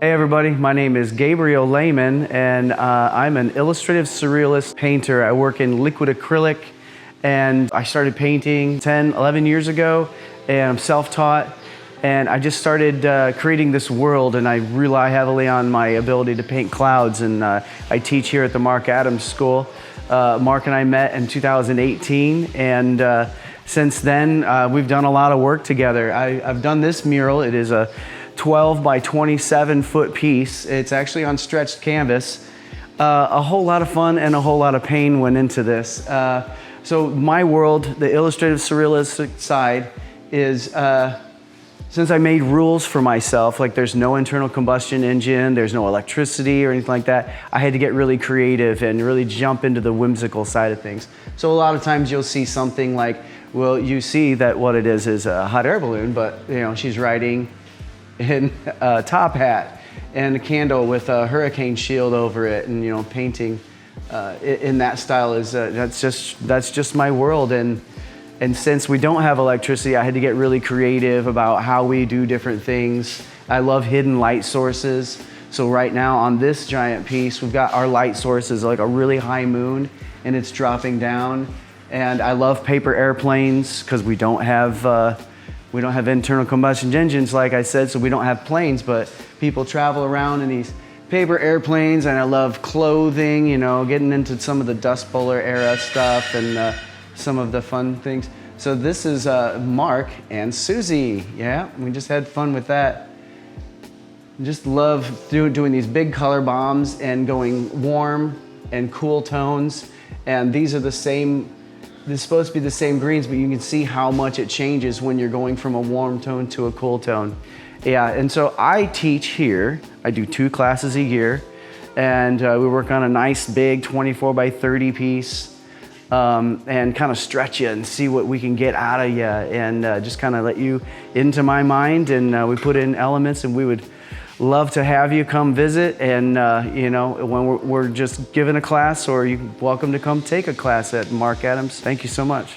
Hey everybody, my name is Gabriel Lehman and I'm an illustrative surrealist painter. I work in liquid acrylic and I started painting 10, 11 years ago and I'm self-taught and I just started creating this world, and I rely heavily on my ability to paint clouds, and I teach here at the Marc School. Marc and I met in 2018 and since then we've done a lot of work together. I've done this mural. It is a 12 by 27 foot piece. It's actually on stretched canvas. A whole lot of fun and a whole lot of pain went into this. So my world, the illustrative surrealistic side, is since I made rules for myself, like there's no internal combustion engine, there's no electricity or anything like that, I had to get really creative and really jump into the whimsical side of things. So a lot of times you'll see something like, well, you see that what it is a hot air balloon, but you know, she's riding in a top hat and a candle with a hurricane shield over it, and you know, painting in that style is that's just my world. And since we don't have electricity, I had to get really creative about how we do different things. I love hidden light sources. So right now on this giant piece, we've got our light source is like a really high moon and it's dropping down. And I love paper airplanes because we don't have internal combustion engines, like I said, so we don't have planes, but people travel around in these paper airplanes. And I love clothing, you know, getting into some of the Dust Bowl era stuff and some of the fun things. So this is Marc and Susie. Yeah, we just had fun with that. Just love doing these big color bombs and going warm and cool tones. And these are the same, they're supposed to be the same greens, but you can see how much it changes when you're going from a warm tone to a cool tone. Yeah, and so I teach here. I do 2 classes a year, and we work on a nice big 24 by 30 piece and kind of stretch you and see what we can get out of you, and just kind of let you into my mind, and we put in elements, and we would love to have you come visit. And you know, when we're just giving a class, or you're welcome to come take a class at Marc Adams. Thank you so much.